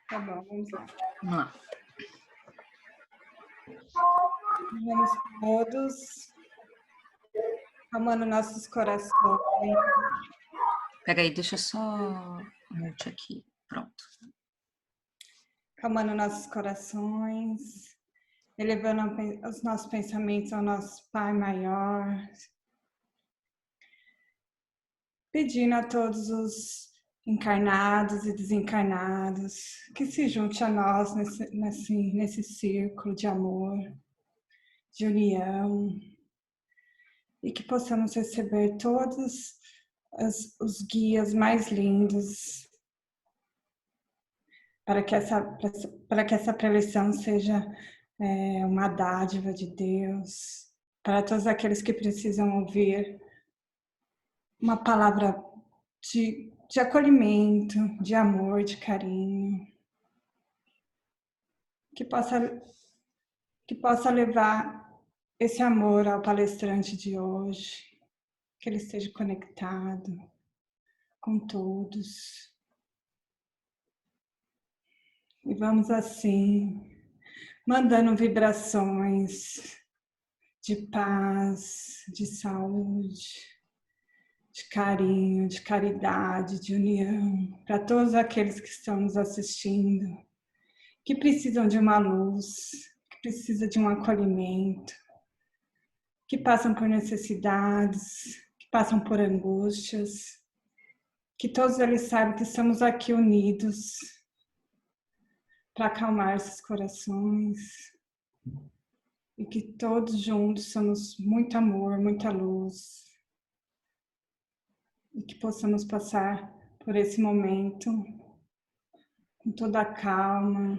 Tá bom, vamos lá. Vamos lá. Vamos todos amando nossos corações. Pega aí, deixa eu só mute aqui. Pronto. Calmando nossos corações, elevando os nossos pensamentos ao nosso Pai Maior, pedindo a todos os encarnados e desencarnados que se junte a nós nesse círculo de amor, de união, e que possamos receber todos os guias mais lindos para que essa preleção seja uma dádiva de Deus, para todos aqueles que precisam ouvir uma palavra de acolhimento, de amor, de carinho, que possa levar esse amor ao palestrante de hoje, que ele esteja conectado com todos. E vamos assim, mandando vibrações de paz, de saúde, de carinho, de caridade, de união, para todos aqueles que estão nos assistindo, que precisam de uma luz, que precisam de um acolhimento, que passam por necessidades, que passam por angústias, que todos eles saibam que estamos aqui unidos para acalmar esses corações e que todos juntos somos muito amor, muita luz e que possamos passar por esse momento com toda a calma.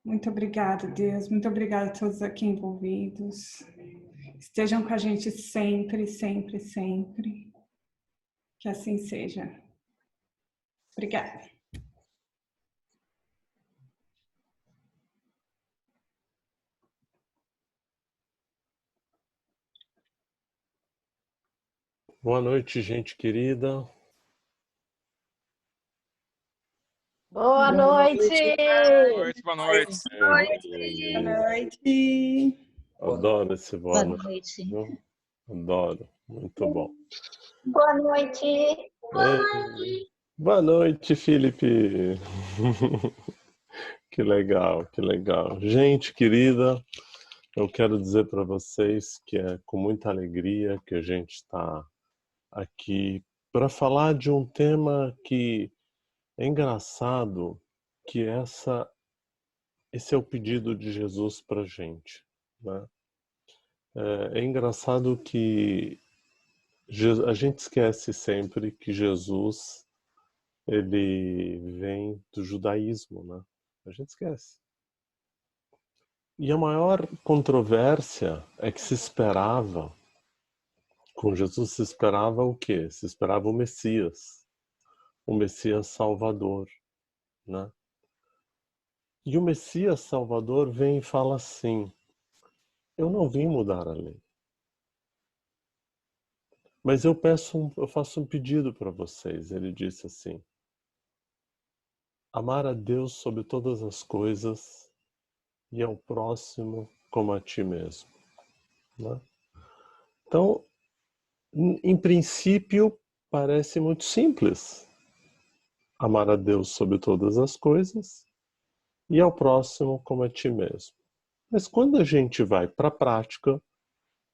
Muito obrigada, Deus. Muito obrigada a todos aqui envolvidos. Estejam com a gente sempre, sempre, sempre. Que assim seja. Obrigada. Boa noite, gente querida. Boa noite! Boa noite. Boa noite. Adoro esse Boa boa noite. noite. Adoro. Muito bom. Boa noite! Boa noite, Felipe. Que legal, que legal. Gente querida, eu quero dizer para vocês que é com muita alegria que a gente está aqui para falar de um tema que é engraçado, que esse é o pedido de Jesus para a gente, né? É engraçado que a gente esquece sempre que Jesus ele vem do judaísmo, né? A gente esquece. E a maior controvérsia é que se esperava, com Jesus se esperava o quê? Se esperava o Messias Salvador, né? E o Messias Salvador vem e fala assim: eu não vim mudar a lei, mas eu faço um pedido para vocês. Ele disse assim: amar a Deus sobre todas as coisas e ao próximo como a ti mesmo, né? Então, em princípio, parece muito simples. Amar a Deus sobre todas as coisas e ao próximo como a ti mesmo. Mas quando a gente vai para a prática,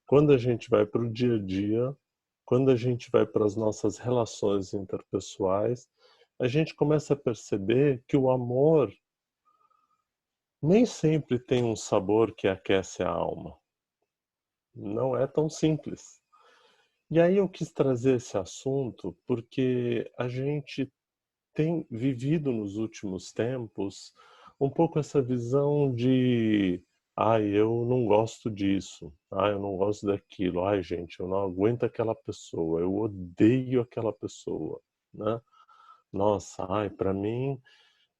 quando a gente vai para o dia a dia, quando a gente vai para as nossas relações interpessoais, a gente começa a perceber que o amor nem sempre tem um sabor que aquece a alma. Não é tão simples. E aí eu quis trazer esse assunto porque a gente tem vivido nos últimos tempos um pouco essa visão de eu não gosto disso, eu não gosto daquilo, gente, eu não aguento aquela pessoa, eu odeio aquela pessoa, né? Nossa, para mim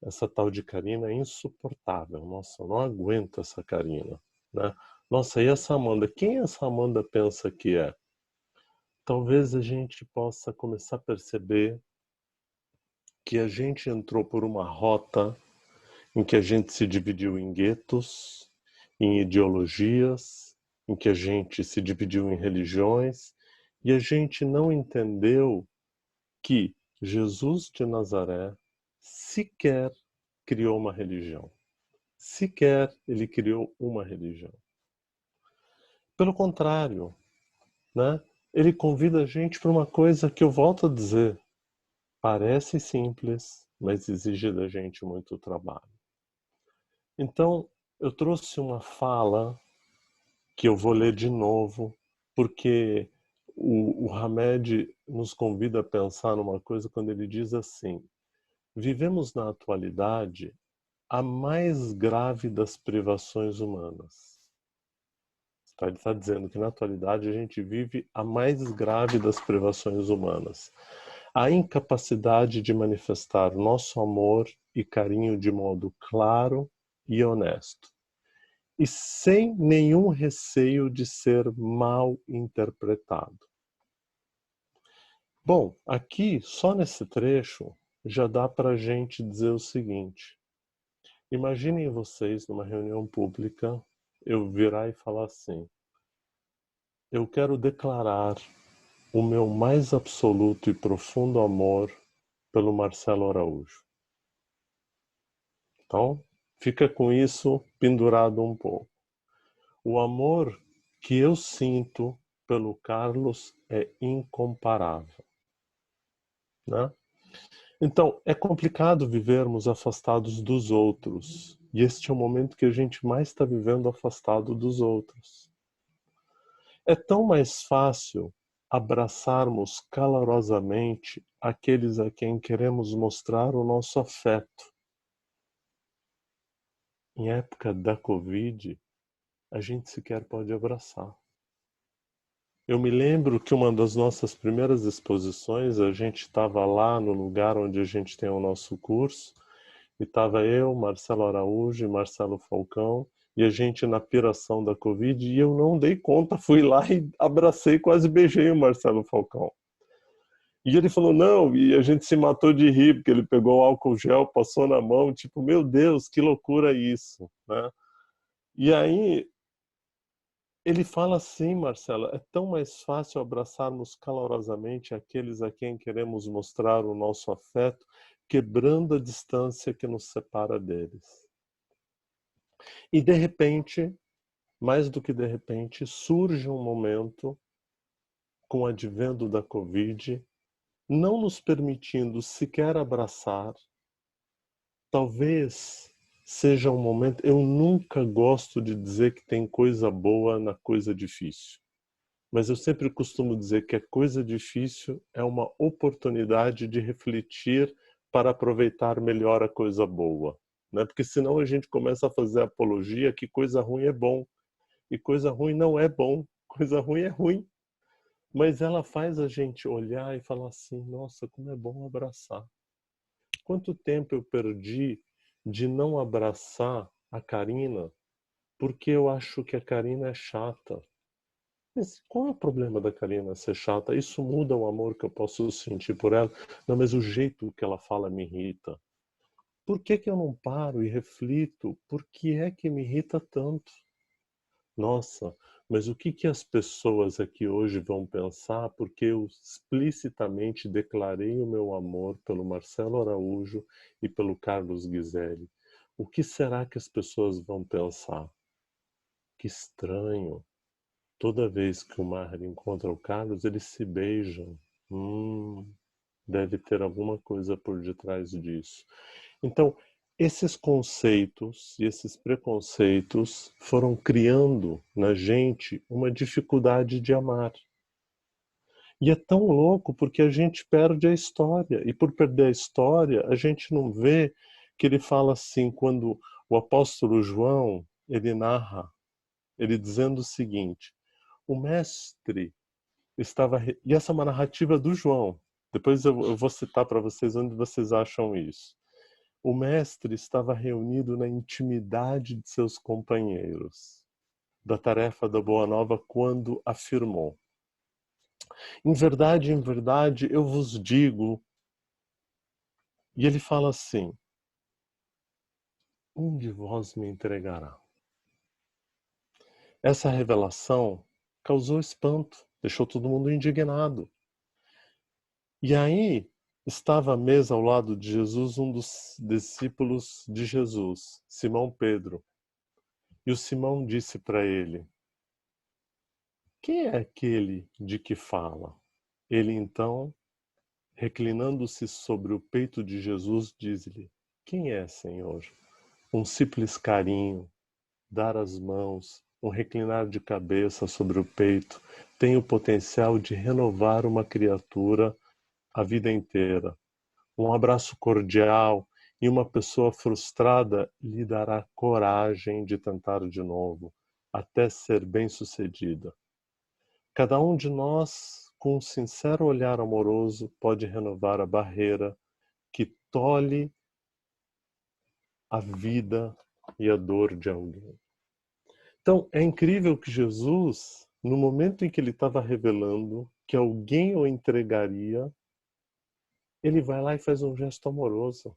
essa tal de Karina é insuportável, nossa, eu não aguento essa Karina, né? Nossa, e essa Amanda? Quem essa Amanda pensa que é? Talvez a gente possa começar a perceber que a gente entrou por uma rota em que a gente se dividiu em guetos, em ideologias, em que a gente se dividiu em religiões, e a gente não entendeu que Jesus de Nazaré sequer criou uma religião. Sequer ele criou uma religião. Pelo contrário, né? Ele convida a gente para uma coisa que eu volto a dizer, parece simples, mas exige da gente muito trabalho. Então, eu trouxe uma fala que eu vou ler de novo, porque o Hamed nos convida a pensar numa coisa quando ele diz assim: vivemos na atualidade a mais grave das privações humanas. Ele está dizendo que na atualidade a gente vive a mais grave das privações humanas. A incapacidade de manifestar nosso amor e carinho de modo claro e honesto. E sem nenhum receio de ser mal interpretado. Bom, aqui, só nesse trecho, já dá para a gente dizer o seguinte. Imaginem vocês, numa reunião pública, eu virar e falar assim: eu quero declarar o meu mais absoluto e profundo amor pelo Marcelo Araújo. Então, fica com isso pendurado um pouco. O amor que eu sinto pelo Carlos é incomparável, né? Então, é complicado vivermos afastados dos outros. E este é o momento que a gente mais está vivendo afastado dos outros. É tão mais fácil abraçarmos calorosamente aqueles a quem queremos mostrar o nosso afeto. Em época da Covid, a gente sequer pode abraçar. Eu me lembro que uma das nossas primeiras exposições, a gente estava lá no lugar onde a gente tem o nosso curso, e estava eu, Marcelo Araújo e Marcelo Falcão, e a gente na piração da Covid, e eu não dei conta, fui lá e abracei, quase beijei o Marcelo Falcão. E ele falou, não, e a gente se matou de rir, porque ele pegou o álcool gel, passou na mão, tipo, meu Deus, que loucura isso, né? E aí, ele fala assim, Marcelo, é tão mais fácil abraçarmos calorosamente aqueles a quem queremos mostrar o nosso afeto, quebrando a distância que nos separa deles. E de repente, mais do que de repente, surge um momento, com o advento da Covid, não nos permitindo sequer abraçar. Talvez seja um momento... Eu nunca gosto de dizer que tem coisa boa na coisa difícil. Mas eu sempre costumo dizer que a coisa difícil é uma oportunidade de refletir para aproveitar melhor a coisa boa, né? Porque senão a gente começa a fazer apologia que coisa ruim é bom. E coisa ruim não é bom, coisa ruim é ruim. Mas ela faz a gente olhar e falar assim, nossa, como é bom abraçar. Quanto tempo eu perdi de não abraçar a Karina porque eu acho que a Karina é chata. Mas qual é o problema da Karina ser chata? Isso muda o amor que eu posso sentir por ela? Não, mas o jeito que ela fala me irrita. Por que que eu não paro e reflito? Por que é que me irrita tanto? Nossa, mas o que que as pessoas aqui hoje vão pensar porque eu explicitamente declarei o meu amor pelo Marcelo Araújo e pelo Carlos Ghiselli? O que será que as pessoas vão pensar? Que estranho. Toda vez que o Maher encontra o Carlos, eles se beijam. Deve ter alguma coisa por detrás disso. Então, esses conceitos e esses preconceitos foram criando na gente uma dificuldade de amar. E é tão louco porque a gente perde a história. E por perder a história, a gente não vê que ele fala assim, quando o apóstolo João, ele narra, ele dizendo o seguinte: o mestre estava... E essa é uma narrativa do João. Depois eu vou citar para vocês onde vocês acham isso. O mestre estava reunido na intimidade de seus companheiros da tarefa da Boa Nova quando afirmou: em verdade, eu vos digo, E ele fala assim: um de vós me entregará. Essa revelação causou espanto, deixou todo mundo indignado. E aí estava à mesa ao lado de Jesus um dos discípulos de Jesus, Simão Pedro. E o Simão disse para ele: quem é aquele de que fala? Ele então, reclinando-se sobre o peito de Jesus, diz-lhe: quem é, Senhor? Um simples carinho, dar as mãos, um reclinar de cabeça sobre o peito tem o potencial de renovar uma criatura a vida inteira. Um abraço cordial e uma pessoa frustrada lhe dará coragem de tentar de novo, até ser bem-sucedida. Cada um de nós, com um sincero olhar amoroso, pode renovar a barreira que tolhe a vida e a dor de alguém. Então, é incrível que Jesus, no momento em que ele estava revelando que alguém o entregaria, ele vai lá e faz um gesto amoroso.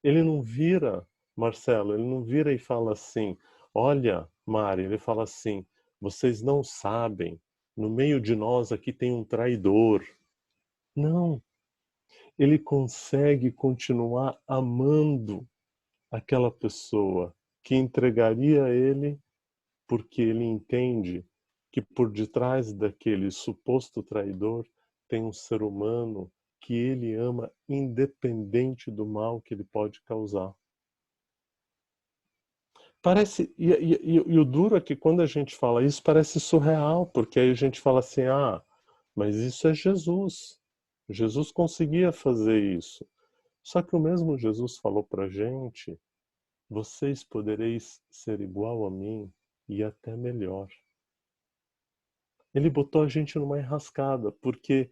Ele não vira, Marcelo, ele não vira e fala assim: olha, Mari, ele fala assim: vocês não sabem, no meio de nós aqui tem um traidor. Não, ele consegue continuar amando aquela pessoa que entregaria a ele, porque ele entende que por detrás daquele suposto traidor tem um ser humano que ele ama independente do mal que ele pode causar. Parece, e o duro é que quando a gente fala isso parece surreal, porque aí a gente fala assim: ah, mas isso é Jesus. Jesus conseguia fazer isso. Só que o mesmo Jesus falou pra gente: vocês podereis ser igual a mim e até melhor. Ele botou a gente numa enrascada, porque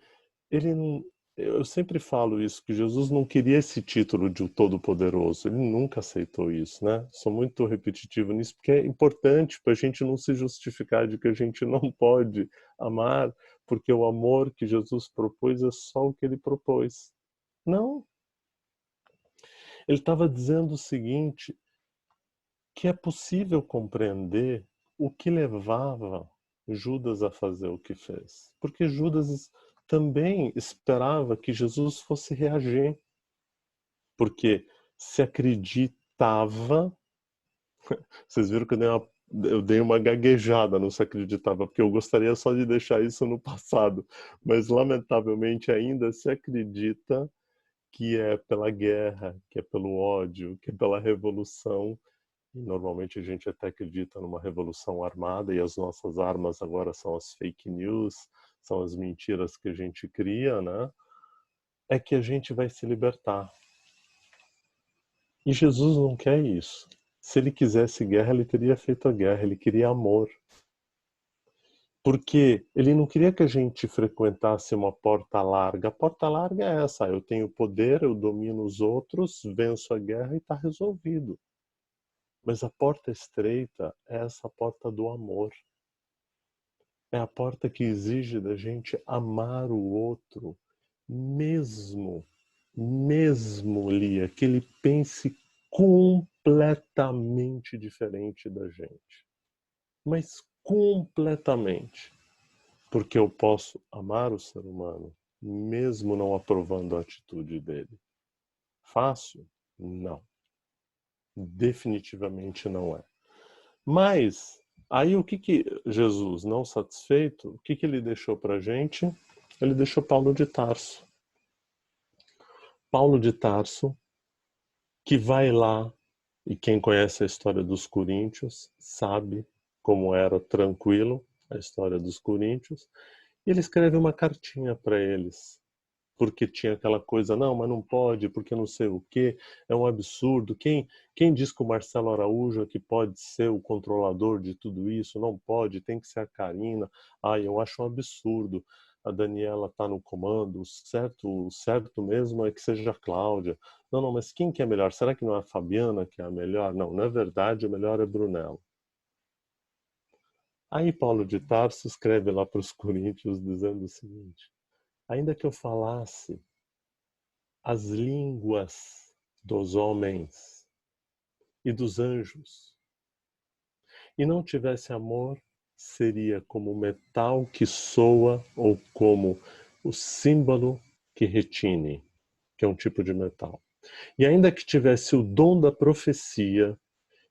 ele não, eu sempre falo isso, que Jesus não queria esse título de o Todo-Poderoso, ele nunca aceitou isso, né? Sou muito repetitivo nisso, porque é importante para a gente não se justificar de que a gente não pode amar, porque o amor que Jesus propôs é só o que ele propôs. Não. Ele estava dizendo o seguinte, que é possível compreender o que levava Judas a fazer o que fez. Porque Judas também esperava que Jesus fosse reagir. Porque se acreditava... Vocês viram que eu dei uma gaguejada no se acreditava, porque eu gostaria só de deixar isso no passado. Mas, lamentavelmente, ainda se acredita que é pela guerra, que é pelo ódio, que é pela revolução. E normalmente a gente até acredita numa revolução armada e as nossas armas agora são as fake news, são as mentiras que a gente cria, né? É que a gente vai se libertar. E Jesus não quer isso. Se ele quisesse guerra, ele teria feito a guerra, ele queria amor. Porque ele não queria que a gente frequentasse uma porta larga. A porta larga é essa: eu tenho poder, eu domino os outros, venço a guerra e está resolvido. Mas a porta estreita é essa porta do amor. É a porta que exige da gente amar o outro, mesmo, Lia, que ele pense completamente diferente da gente. Mas completamente. Porque eu posso amar o ser humano, mesmo não aprovando a atitude dele. Fácil? Não. Definitivamente não é. Mas, aí o que Jesus, não satisfeito, o que ele deixou para a gente? Ele deixou Paulo de Tarso. Paulo de Tarso, que vai lá, e quem conhece a história dos coríntios, sabe como era tranquilo a história dos coríntios, e ele escreve uma cartinha para eles, porque tinha aquela coisa: não, mas não pode, porque não sei o quê, é um absurdo. Quem diz que o Marcelo Araújo é que pode ser o controlador de tudo isso? Não pode, tem que ser a Karina. Eu acho um absurdo. A Daniela está no comando, o certo mesmo é que seja a Cláudia. Não, mas quem que é melhor? Será que não é a Fabiana que é a melhor? Não, na verdade, a melhor é Brunella. Aí Paulo de Tarso escreve lá para os coríntios dizendo o seguinte: ainda que eu falasse as línguas dos homens e dos anjos, e não tivesse amor, seria como o metal que soa ou como o símbolo que retine, que é um tipo de metal. E ainda que tivesse o dom da profecia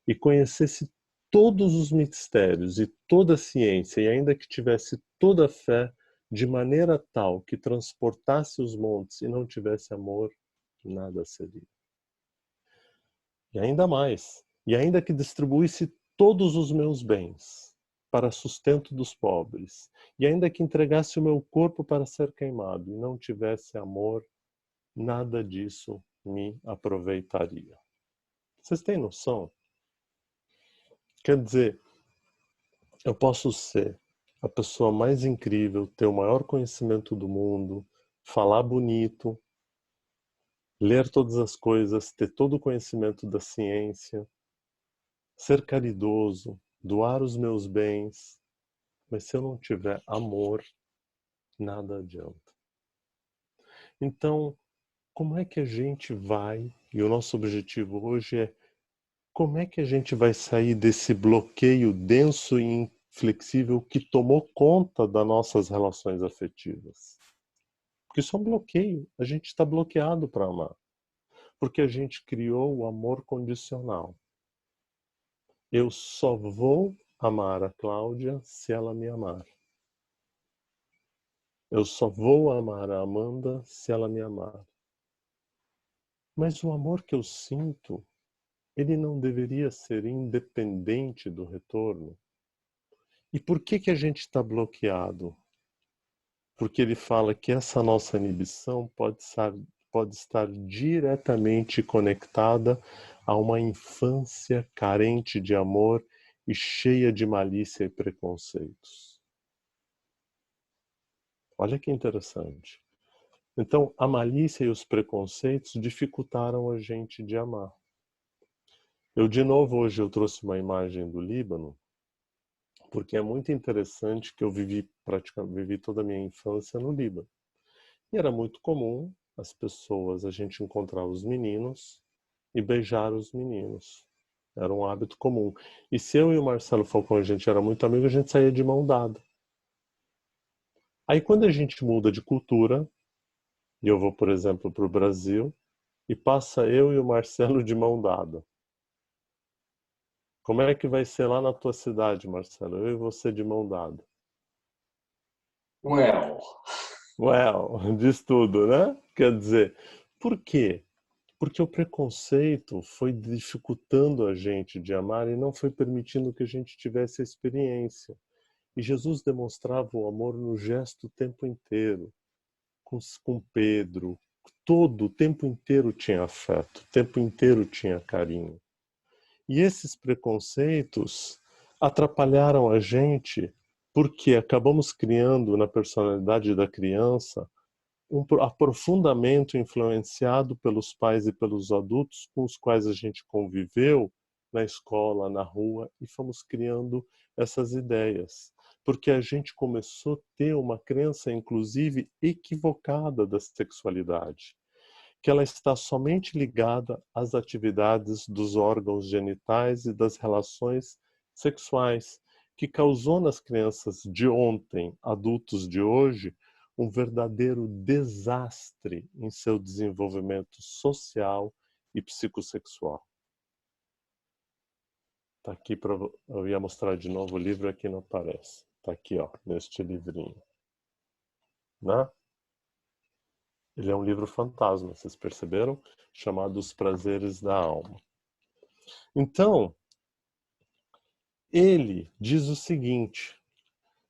e conhecesse todos os mistérios e toda a ciência, e ainda que tivesse toda a fé, de maneira tal que transportasse os montes e não tivesse amor, nada seria. E ainda mais, e ainda que distribuísse todos os meus bens para sustento dos pobres, e ainda que entregasse o meu corpo para ser queimado e não tivesse amor, nada disso me aproveitaria. Vocês têm noção? Quer dizer, eu posso ser a pessoa mais incrível, ter o maior conhecimento do mundo, falar bonito, ler todas as coisas, ter todo o conhecimento da ciência, ser caridoso, doar os meus bens, mas se eu não tiver amor, nada adianta. Então, como é que a gente vai, e o nosso objetivo hoje é, como é que a gente vai sair desse bloqueio denso e inflexível que tomou conta das nossas relações afetivas? Porque isso é um bloqueio, a gente está bloqueado para amar. Porque a gente criou o amor condicional. Eu só vou amar a Cláudia se ela me amar. Eu só vou amar a Amanda se ela me amar. Mas o amor que eu sinto, ele não deveria ser independente do retorno. E por que a gente está bloqueado? Porque ele fala que essa nossa inibição pode estar diretamente conectada a uma infância carente de amor e cheia de malícia e preconceitos. Olha que interessante. Então, a malícia e os preconceitos dificultaram a gente de amar. De novo, hoje eu trouxe uma imagem do Líbano, porque é muito interessante que eu vivi toda a minha infância no Líbano. E era muito comum as pessoas, a gente encontrar os meninos e beijar os meninos. Era um hábito comum. E se eu e o Marcelo Falcão, a gente era muito amigo, a gente saía de mão dada. Aí quando a gente muda de cultura, e eu vou, por exemplo, para o Brasil, e passa eu e o Marcelo de mão dada. Como é que vai ser lá na tua cidade, Marcelo? Eu e você de mão dada. Diz tudo, né? Quer dizer, por quê? Porque o preconceito foi dificultando a gente de amar e não foi permitindo que a gente tivesse a experiência. E Jesus demonstrava o amor no gesto o tempo inteiro. Com Pedro, o tempo inteiro tinha afeto, o tempo inteiro tinha carinho. E esses preconceitos atrapalharam a gente porque acabamos criando na personalidade da criança um aprofundamento influenciado pelos pais e pelos adultos com os quais a gente conviveu na escola, na rua, e fomos criando essas ideias. Porque a gente começou a ter uma crença, inclusive, equivocada da sexualidade, que ela está somente ligada às atividades dos órgãos genitais e das relações sexuais, que causou nas crianças de ontem, adultos de hoje, um verdadeiro desastre em seu desenvolvimento social e psicossexual. Tá aqui para eu ia mostrar de novo o livro, aqui não aparece. Tá aqui, ó, neste livrinho, né? Ele é um livro fantasma, vocês perceberam? Chamado Os Prazeres da Alma. Então, ele diz o seguinte: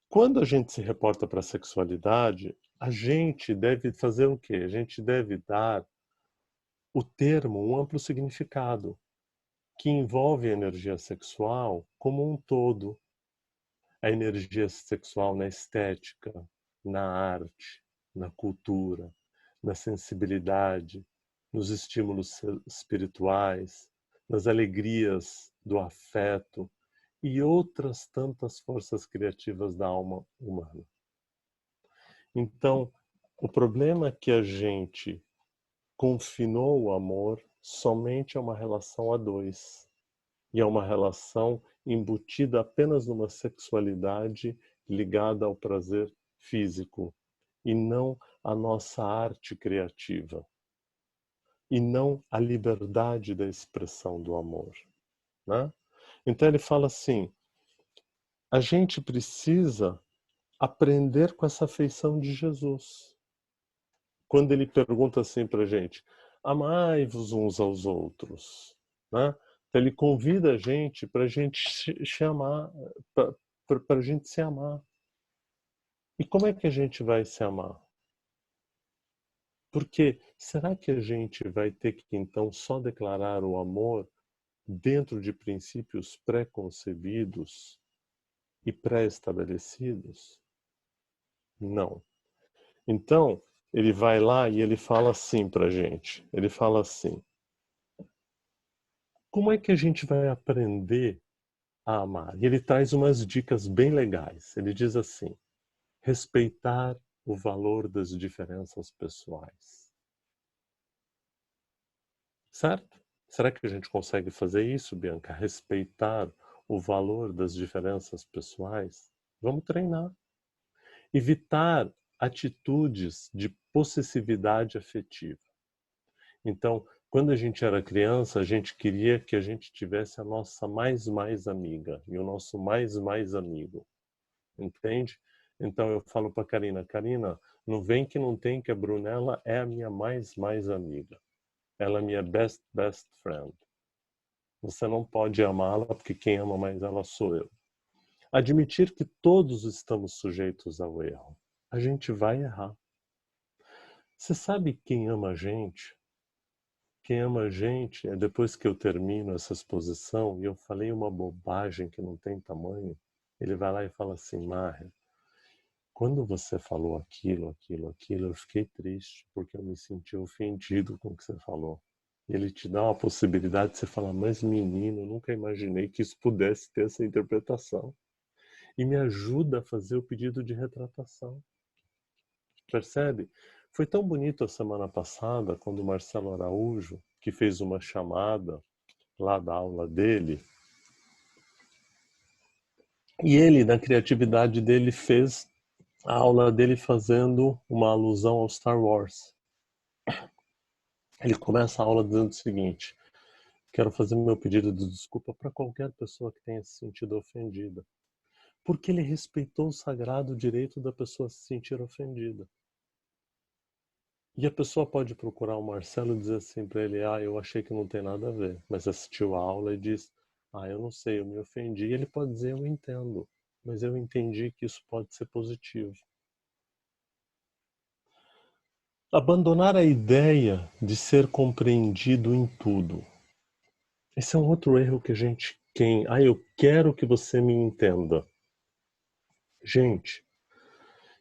quando a gente se reporta para a sexualidade, a gente deve fazer o quê? A gente deve dar o termo um amplo significado, que envolve a energia sexual como um todo. A energia sexual na estética, na arte, na cultura, na sensibilidade, nos estímulos espirituais, nas alegrias do afeto e outras tantas forças criativas da alma humana. Então, o problema que a gente confinou o amor somente a uma relação a dois. E é uma relação embutida apenas numa sexualidade ligada ao prazer físico e não à nossa arte criativa e não à liberdade da expressão do amor, né? Então ele fala assim, a gente precisa aprender com essa afeição de Jesus. Quando ele pergunta assim para a gente, amai-vos uns aos outros, né? Então ele convida a gente para a gente chamar, para a gente se amar. E como é que a gente vai se amar? Porque será que a gente vai ter que então só declarar o amor dentro de princípios pré-concebidos e pré-estabelecidos? Não. Então, ele vai lá e ele fala assim pra gente. Ele fala assim, como é que a gente vai aprender a amar? E ele traz umas dicas bem legais. Ele diz assim, respeitar o valor das diferenças pessoais. Certo? Será que a gente consegue fazer isso, Bianca? Respeitar o valor das diferenças pessoais? Vamos treinar. Evitar atitudes de possessividade afetiva. Então, quando a gente era criança, a gente queria que a gente tivesse a nossa mais amiga e o nosso mais amigo. Entende? Então eu falo para Karina, Karina, não vem que não tem que a Brunella é a minha mais amiga. Ela é minha best friend. Você não pode amá-la porque quem ama mais ela sou eu. Admitir que todos estamos sujeitos ao erro. A gente vai errar. Você sabe quem ama a gente? Quem ama a gente é depois que eu termino essa exposição e eu falei uma bobagem que não tem tamanho, ele vai lá e fala assim, Maher, quando você falou aquilo, eu fiquei triste porque eu me senti ofendido com o que você falou. Ele te dá uma possibilidade de você falar, mas menino, eu nunca imaginei que isso pudesse ter essa interpretação. E me ajuda a fazer o pedido de retratação. Percebe? Foi tão bonito a semana passada, quando o Marcelo Araújo, que fez uma chamada lá da aula dele, e ele, na criatividade dele, fez a aula dele fazendo uma alusão ao Star Wars. Ele começa a aula dizendo o seguinte, quero fazer meu pedido de desculpa para qualquer pessoa que tenha se sentido ofendida. Porque ele respeitou o sagrado direito da pessoa se sentir ofendida. E a pessoa pode procurar o Marcelo e dizer assim para ele, eu achei que não tem nada a ver, mas assistiu a aula e diz, eu não sei, eu me ofendi. E ele pode dizer, eu entendo, mas eu entendi que isso pode ser positivo. Abandonar a ideia de ser compreendido em tudo. Esse é um outro erro que a gente tem. Eu quero que você me entenda. Gente,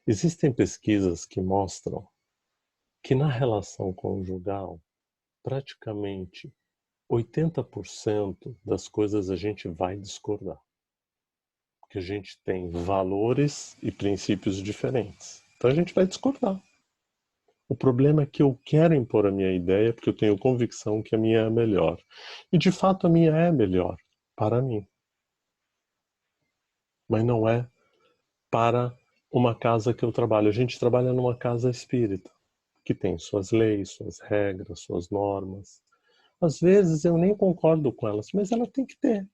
existem pesquisas que mostram que na relação conjugal, praticamente 80% das coisas a gente vai discordar. Porque a gente tem valores e princípios diferentes. Então a gente vai discordar. O problema é que eu quero impor a minha ideia porque eu tenho convicção que a minha é melhor. E de fato a minha é melhor para mim. Mas não é para uma casa que eu trabalho. A gente trabalha numa casa espírita, que tem suas leis, suas regras, suas normas. Às vezes eu nem concordo com elas, mas ela tem que ter.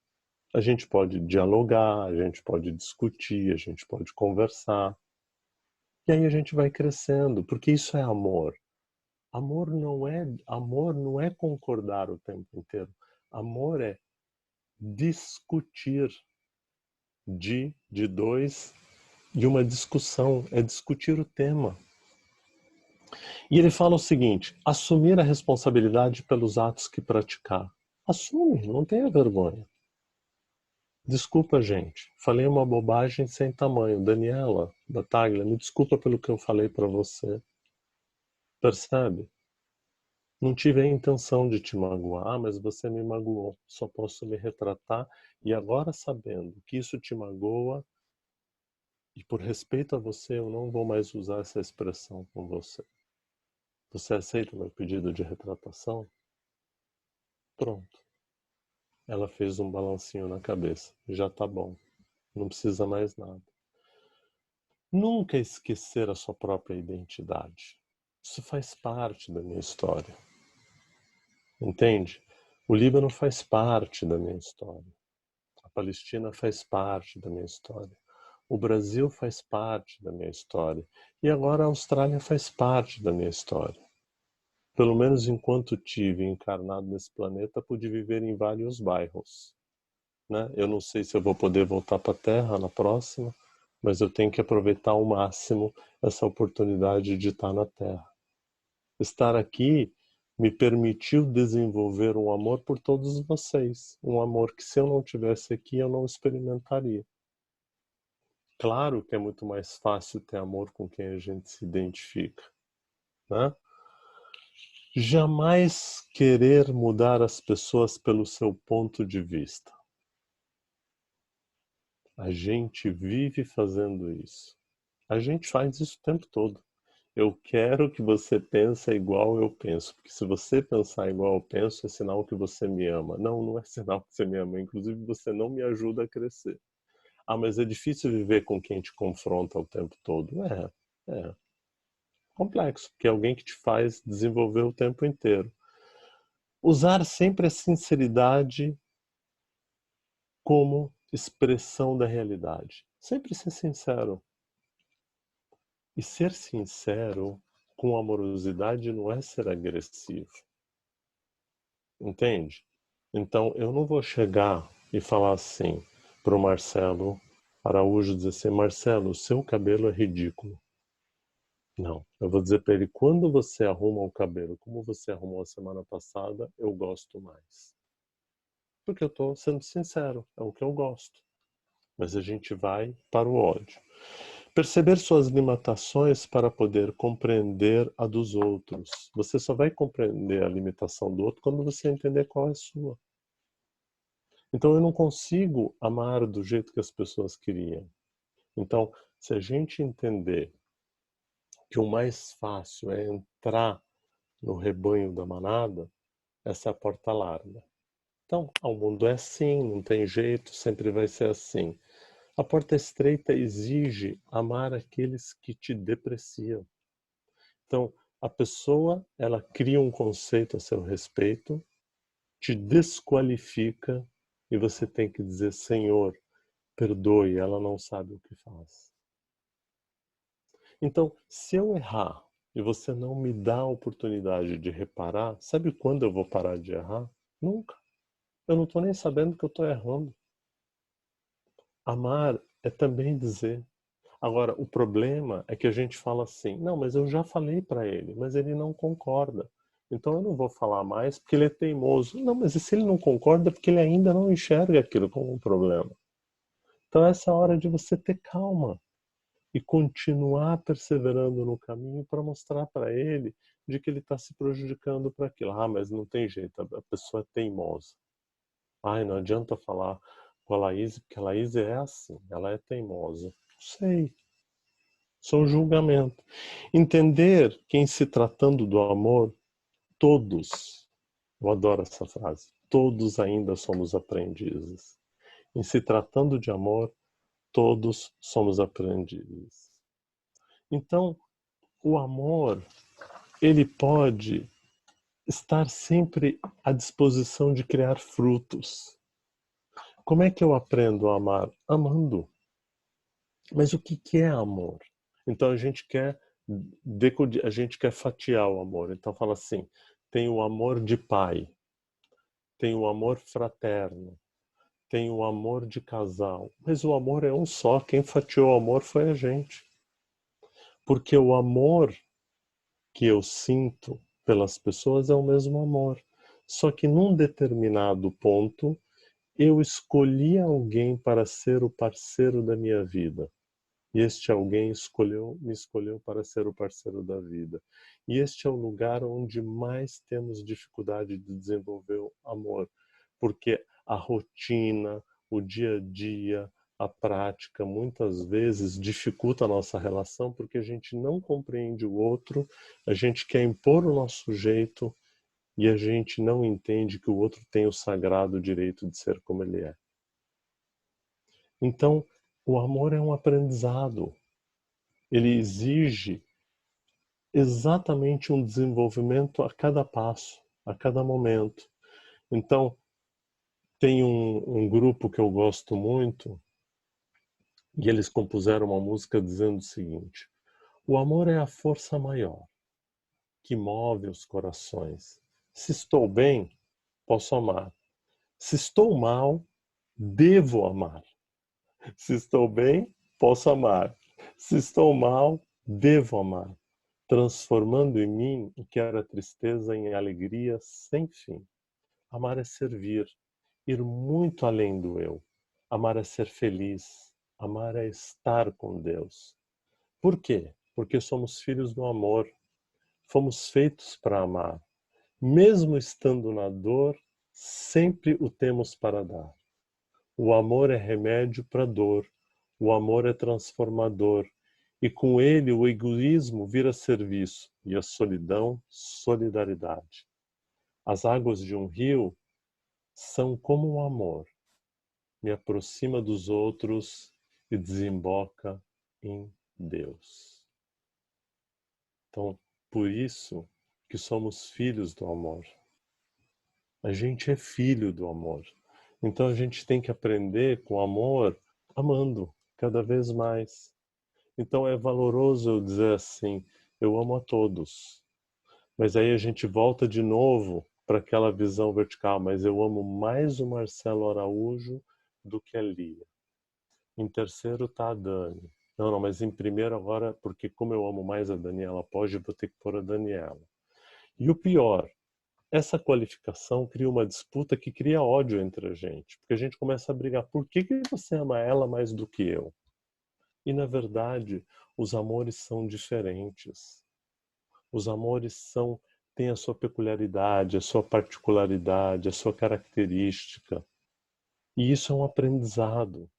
A gente pode dialogar, a gente pode discutir, a gente pode conversar. E aí a gente vai crescendo, porque isso é amor. Amor não é concordar o tempo inteiro. Amor é discutir de dois, e uma discussão é discutir o tema. E ele fala o seguinte, assumir a responsabilidade pelos atos que praticar. Assume, não tenha vergonha. Desculpa, gente, falei uma bobagem sem tamanho. Daniela, Bataglia, me desculpa pelo que eu falei para você. Percebe? Não tive a intenção de te magoar, mas você me magoou. Só posso me retratar e agora sabendo que isso te magoa e por respeito a você eu não vou mais usar essa expressão com você. Você aceita meu pedido de retratação? Pronto. Ela fez um balancinho na cabeça. Já tá bom. Não precisa mais nada. Nunca esquecer a sua própria identidade. Isso faz parte da minha história. Entende? O Líbano faz parte da minha história. A Palestina faz parte da minha história. O Brasil faz parte da minha história. E agora a Austrália faz parte da minha história. Pelo menos enquanto tive encarnado nesse planeta, pude viver em vários bairros. Né? Eu não sei se eu vou poder voltar para a Terra na próxima, mas eu tenho que aproveitar ao máximo essa oportunidade de estar na Terra. Estar aqui me permitiu desenvolver um amor por todos vocês. Um amor que, se eu não tivesse aqui, eu não experimentaria. Claro que é muito mais fácil ter amor com quem a gente se identifica, né? Jamais querer mudar as pessoas pelo seu ponto de vista. A gente vive fazendo isso. A gente faz isso o tempo todo. Eu quero que você pense igual eu penso, porque se você pensar igual eu penso, é sinal que você me ama. Não, não é sinal que você me ama. Inclusive, você não me ajuda a crescer. Ah, mas é difícil viver com quem te confronta o tempo todo. É complexo, porque é alguém que te faz desenvolver o tempo inteiro. Usar sempre a sinceridade como expressão da realidade. Sempre ser sincero. E ser sincero com amorosidade não é ser agressivo. Entende? Então eu não vou chegar e falar assim para o Marcelo Araújo, dizer assim: Marcelo, o seu cabelo é ridículo. Não, eu vou dizer para ele: quando você arruma o cabelo como você arrumou a semana passada, eu gosto mais. Porque eu estou sendo sincero, é o que eu gosto. Mas a gente vai para o ódio. Perceber suas limitações para poder compreender a dos outros. Você só vai compreender a limitação do outro quando você entender qual é a sua. Então eu não consigo amar do jeito que as pessoas queriam. Então, se a gente entender que o mais fácil é entrar no rebanho da manada, essa é a porta larga. Então, o mundo é assim, não tem jeito, sempre vai ser assim. A porta estreita exige amar aqueles que te depreciam. Então, a pessoa, ela cria um conceito a seu respeito, te desqualifica e você tem que dizer: Senhor, perdoe, ela não sabe o que faz. Então, se eu errar e você não me dá a oportunidade de reparar, sabe quando eu vou parar de errar? Nunca. Eu não estou nem sabendo que eu estou errando. Amar é também dizer. Agora, o problema é que a gente fala assim: não, mas eu já falei para ele, mas ele não concorda. Então eu não vou falar mais porque ele é teimoso. Não, mas se ele não concorda é porque ele ainda não enxerga aquilo como um problema. Então essa é a hora de você ter calma e continuar perseverando no caminho para mostrar para ele de que ele está se prejudicando para aquilo. Ah, mas não tem jeito, a pessoa é teimosa. Ai, não adianta falar com a Laís, porque a Laís é assim, ela é teimosa. Não sei. São julgamento. Entender que em se tratando do amor, todos, eu adoro essa frase, todos ainda somos aprendizes. Em se tratando de amor, todos somos aprendizes. Então, o amor, ele pode estar sempre à disposição de criar frutos. Como é que eu aprendo a amar? Amando. Mas o que é amor? Então a gente quer fatiar o amor. Então fala assim: tem o amor de pai, tem o amor fraterno, tem o amor de casal. Mas o amor é um só. Quem fatiou o amor foi a gente. Porque o amor que eu sinto pelas pessoas é o mesmo amor. Só que num determinado ponto eu escolhi alguém para ser o parceiro da minha vida. E este alguém me escolheu para ser o parceiro da vida. E este é o lugar onde mais temos dificuldade de desenvolver o amor. Porque a rotina, o dia a dia, a prática muitas vezes dificulta a nossa relação porque a gente não compreende o outro, a gente quer impor o nosso jeito e a gente não entende que o outro tem o sagrado direito de ser como ele é. Então, o amor é um aprendizado. Ele exige exatamente um desenvolvimento a cada passo, a cada momento. Então, tem um grupo que eu gosto muito e eles compuseram uma música dizendo o seguinte: o amor é a força maior que move os corações. Se estou bem, posso amar. Se estou mal, devo amar. Se estou bem, posso amar. Se estou mal, devo amar, transformando em mim o que era tristeza em alegria sem fim. Amar é servir, ir muito além do eu. Amar é ser feliz. Amar é estar com Deus. Por quê? Porque somos filhos do amor. Fomos feitos para amar. Mesmo estando na dor, sempre o temos para dar. O amor é remédio para a dor. O amor é transformador. E com ele o egoísmo vira serviço e a solidão, solidariedade. As águas de um rio são como o amor. Me aproxima dos outros e desemboca em Deus. Então, por isso que somos filhos do amor. A gente é filho do amor. Então a gente tem que aprender com amor, amando cada vez mais. Então é valoroso eu dizer assim, eu amo a todos. Mas aí a gente volta de novo para aquela visão vertical, mas eu amo mais o Marcelo Araújo do que a Lia. Em terceiro está a Dani. Não, mas em primeiro agora, porque como eu amo mais a Daniela Poggi, vou ter que pôr a Daniela. E o pior, essa qualificação cria uma disputa que cria ódio entre a gente, porque a gente começa a brigar. Por que você ama ela mais do que eu? E na verdade, os amores são diferentes. Os amores têm a sua peculiaridade, a sua particularidade, a sua característica. E isso é um aprendizado.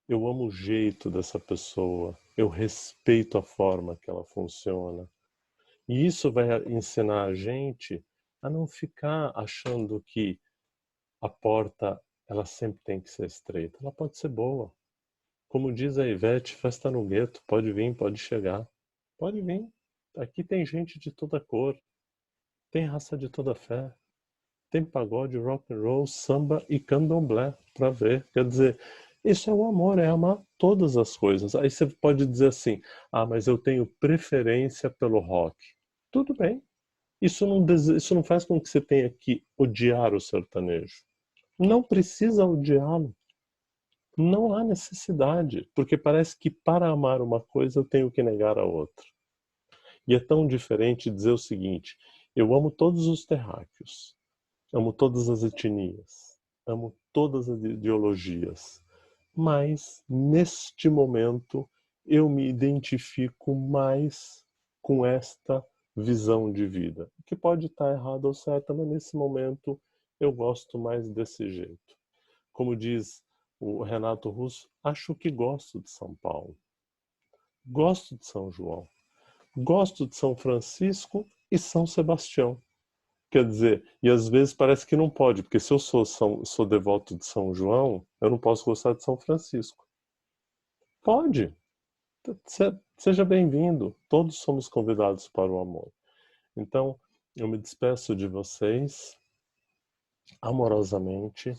Eu amo o jeito dessa pessoa, eu respeito a forma que ela funciona. E isso vai ensinar a gente a não ficar achando que a porta ela sempre tem que ser estreita. Ela pode ser boa. Como diz a Ivete, festa no gueto, pode vir, pode chegar. Pode vir. Aqui tem gente de toda cor, tem raça de toda fé, tem pagode, rock and roll, samba e candomblé para ver. Quer dizer, isso é o amor, é amar todas as coisas. Aí você pode dizer assim, mas eu tenho preferência pelo rock. Tudo bem. Isso não faz com que você tenha que odiar o sertanejo. Não precisa odiá-lo. Não há necessidade, porque parece que para amar uma coisa eu tenho que negar a outra. E é tão diferente dizer o seguinte, eu amo todos os terráqueos, amo todas as etnias, amo todas as ideologias, mas neste momento eu me identifico mais com esta visão de vida, que pode estar errada ou certa, mas nesse momento eu gosto mais desse jeito. Como diz o Renato Russo, acho que gosto de São Paulo, gosto de São João, gosto de São Francisco e São Sebastião. Quer dizer, e às vezes parece que não pode, porque se eu sou devoto de São João, eu não posso gostar de São Francisco. Pode. Seja bem-vindo. Todos somos convidados para o amor. Então, eu me despeço de vocês amorosamente,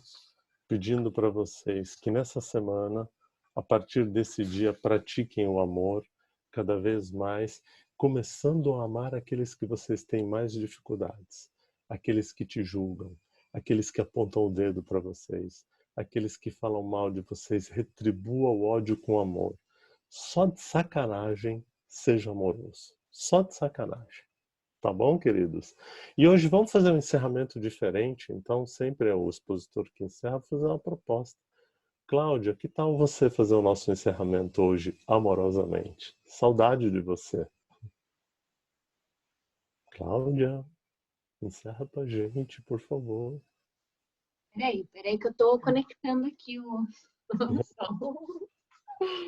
pedindo para vocês que nessa semana, a partir desse dia, pratiquem o amor cada vez mais, começando a amar aqueles que vocês têm mais dificuldades, aqueles que te julgam, aqueles que apontam o dedo para vocês, aqueles que falam mal de vocês, retribua o ódio com amor. Só de sacanagem, seja amoroso. Só de sacanagem. Tá bom, queridos? E hoje vamos fazer um encerramento diferente, então sempre é o expositor que encerra, vou fazer uma proposta. Cláudia, que tal você fazer o nosso encerramento hoje amorosamente? Saudade de você. Cláudia, encerra pra gente, por favor. Peraí que eu tô conectando aqui o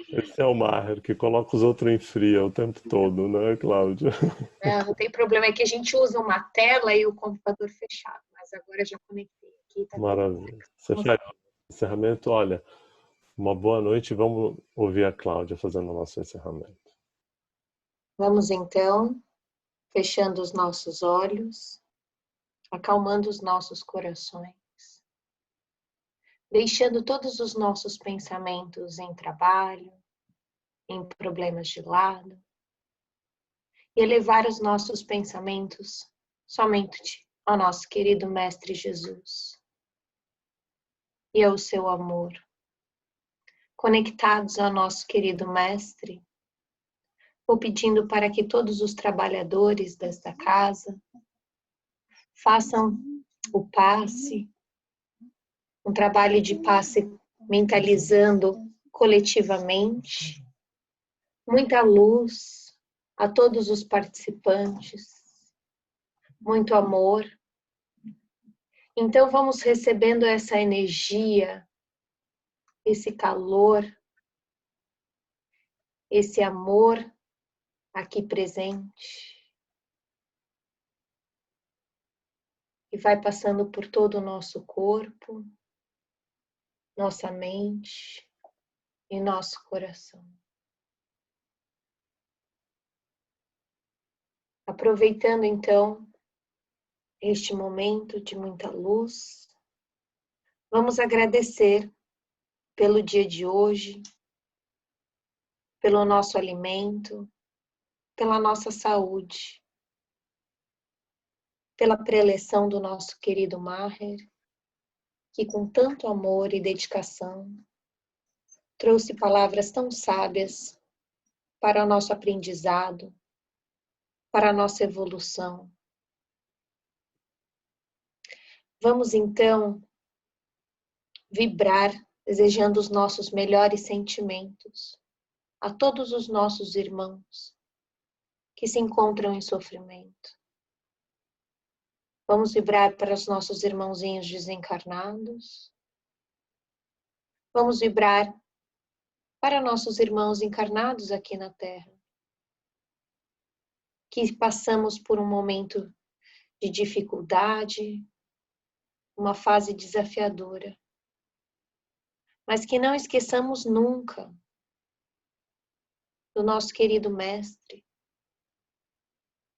Esse é o Maher, que coloca os outros em fria o tempo todo, né, Cláudia? Não tem problema, é que a gente usa uma tela e o computador fechado, mas agora já conectei aqui, tá tudo Maravilha. certo. Você faz o encerramento? Olha, uma boa noite. Vamos ouvir a Cláudia fazendo o nosso encerramento. Vamos então, fechando os nossos olhos, acalmando os nossos corações, deixando todos os nossos pensamentos em trabalho, em problemas de lado, e elevar os nossos pensamentos somente ao nosso querido Mestre Jesus e ao seu amor. Conectados ao nosso querido Mestre, vou pedindo para que todos os trabalhadores desta casa façam o passe, um trabalho de passe mentalizando coletivamente, muita luz a todos os participantes, muito amor. Então vamos recebendo essa energia, esse calor, esse amor aqui presente. E vai passando por todo o nosso corpo, nossa mente e nosso coração. Aproveitando então este momento de muita luz, vamos agradecer pelo dia de hoje, pelo nosso alimento, pela nossa saúde, pela preleção do nosso querido Maher, que com tanto amor e dedicação trouxe palavras tão sábias para o nosso aprendizado, para a nossa evolução. Vamos então vibrar, desejando os nossos melhores sentimentos a todos os nossos irmãos que se encontram em sofrimento. Vamos vibrar para os nossos irmãozinhos desencarnados. Vamos vibrar para nossos irmãos encarnados aqui na Terra, que passamos por um momento de dificuldade, uma fase desafiadora, mas que não esqueçamos nunca do nosso querido Mestre,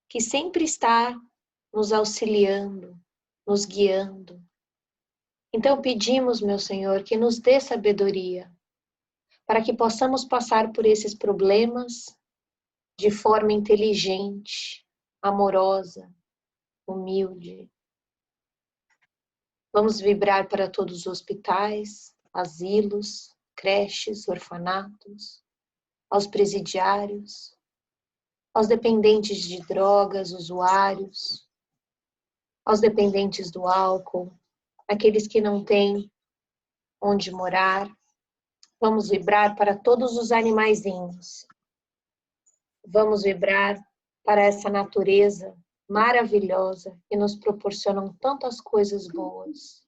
que sempre está nos auxiliando, nos guiando. Então pedimos, meu Senhor, que nos dê sabedoria, para que possamos passar por esses problemas de forma inteligente, amorosa, humilde. Vamos vibrar para todos os hospitais, asilos, creches, orfanatos, aos presidiários, aos dependentes de drogas, usuários, aos dependentes do álcool, aqueles que não têm onde morar. Vamos vibrar para todos os animaizinhos. Vamos vibrar para essa natureza maravilhosa que nos proporcionam tantas coisas boas.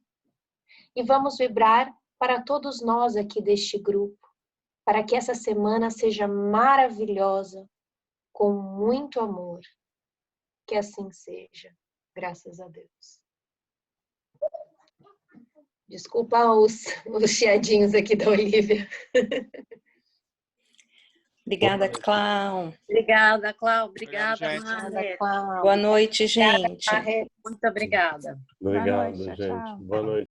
E vamos vibrar para todos nós aqui deste grupo, para que essa semana seja maravilhosa, com muito amor. Que assim seja, graças a Deus. Desculpa os chiadinhos aqui da Olivia. Obrigada, Clau. Obrigada, Cláudia. Obrigada, Obrigado, gente. Maher. Boa noite, gente. Muito obrigada. Obrigado, noite, tchau, gente. tchau. Boa noite.